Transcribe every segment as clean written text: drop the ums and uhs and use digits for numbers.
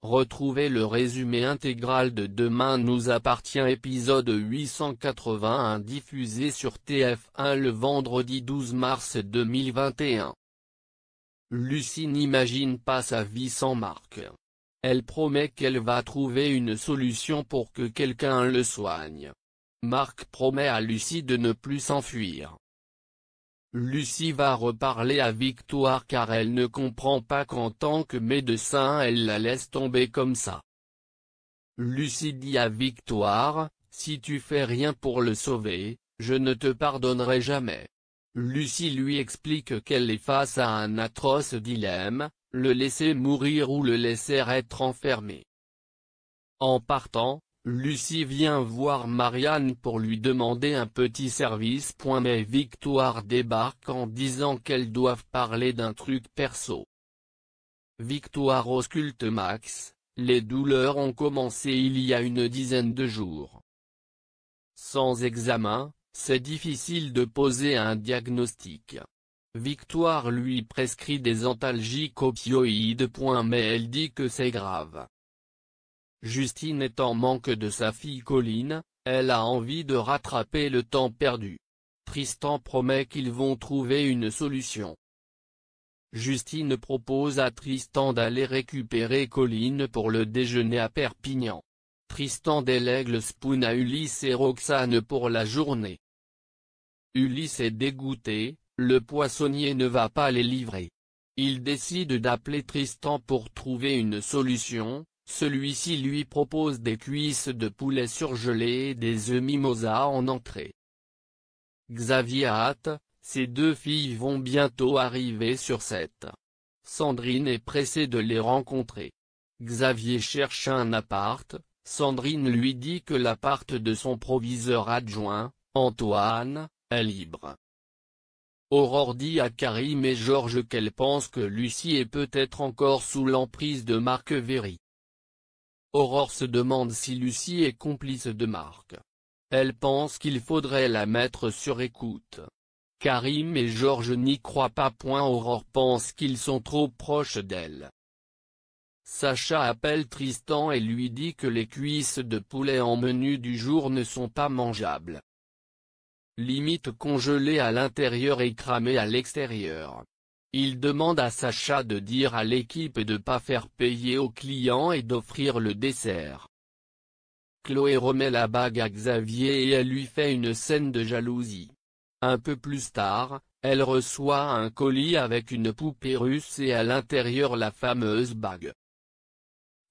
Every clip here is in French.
Retrouvez le résumé intégral de Demain nous appartient épisode 881 diffusé sur TF1 le vendredi 12 mars 2021. Lucie n'imagine pas sa vie sans Marc. Elle promet qu'elle va trouver une solution pour que quelqu'un le soigne. Marc promet à Lucie de ne plus s'enfuir. Lucie va reparler à Victoire car elle ne comprend pas qu'en tant que médecin elle la laisse tomber comme ça. Lucie dit à Victoire, si tu fais rien pour le sauver, je ne te pardonnerai jamais. Lucie lui explique qu'elle est face à un atroce dilemme, le laisser mourir ou le laisser être enfermé. En partant, Lucie vient voir Marianne pour lui demander un petit service. Mais Victoire débarque en disant qu'elles doivent parler d'un truc perso. Victoire ausculte Max, les douleurs ont commencé il y a une dizaine de jours. Sans examen, c'est difficile de poser un diagnostic. Victoire lui prescrit des antalgiques opioïdes. Mais elle dit que c'est grave. Justine est en manque de sa fille Colline, elle a envie de rattraper le temps perdu. Tristan promet qu'ils vont trouver une solution. Justine propose à Tristan d'aller récupérer Colline pour le déjeuner à Perpignan. Tristan délègue le spoon à Ulysse et Roxane pour la journée. Ulysse est dégoûté, le poissonnier ne va pas les livrer. Il décide d'appeler Tristan pour trouver une solution. Celui-ci lui propose des cuisses de poulet surgelées et des œufs mimosa en entrée. Xavier a hâte, ces deux filles vont bientôt arriver sur set. Sandrine est pressée de les rencontrer. Xavier cherche un appart, Sandrine lui dit que l'appart de son proviseur adjoint, Antoine, est libre. Aurore dit à Karim et Georges qu'elle pense que Lucie est peut-être encore sous l'emprise de Marc Véry. Aurore se demande si Lucie est complice de Marc. Elle pense qu'il faudrait la mettre sur écoute. Karim et Georges n'y croient pas. Aurore pense qu'ils sont trop proches d'elle. Sacha appelle Tristan et lui dit que les cuisses de poulet en menu du jour ne sont pas mangeables. Limite congelées à l'intérieur et cramées à l'extérieur. Il demande à Sacha de dire à l'équipe de pas faire payer aux clients et d'offrir le dessert. Chloé remet la bague à Xavier et elle lui fait une scène de jalousie. Un peu plus tard, elle reçoit un colis avec une poupée russe et à l'intérieur la fameuse bague.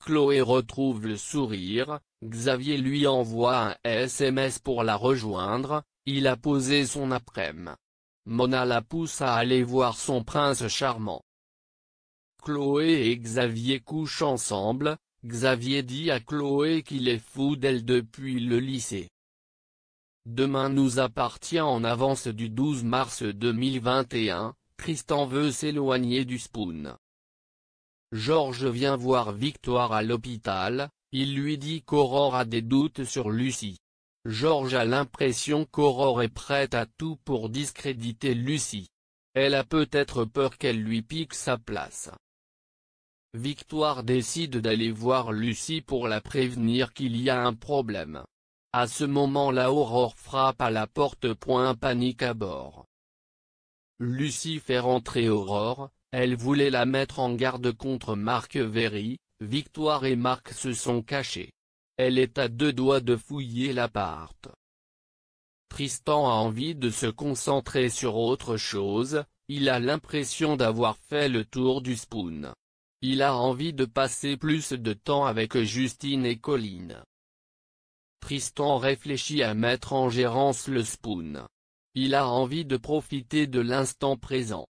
Chloé retrouve le sourire, Xavier lui envoie un SMS pour la rejoindre, il a posé son après-midi. Mona la pousse à aller voir son prince charmant. Chloé et Xavier couchent ensemble, Xavier dit à Chloé qu'il est fou d'elle depuis le lycée. Demain nous appartient en avance du 12 mars 2021, Tristan veut s'éloigner du spoon. Georges vient voir Victoire à l'hôpital, il lui dit qu'Aurore a des doutes sur Lucie. Georges a l'impression qu'Aurore est prête à tout pour discréditer Lucie. Elle a peut-être peur qu'elle lui pique sa place. Victoire décide d'aller voir Lucie pour la prévenir qu'il y a un problème. À ce moment-là Aurore frappe à la porte. Panique à bord. Lucie fait rentrer Aurore, elle voulait la mettre en garde contre Marc Véry, Victoire et Marc se sont cachés. Elle est à deux doigts de fouiller l'appart. Tristan a envie de se concentrer sur autre chose, il a l'impression d'avoir fait le tour du spoon. Il a envie de passer plus de temps avec Justine et Colline. Tristan réfléchit à mettre en gérance le spoon. Il a envie de profiter de l'instant présent.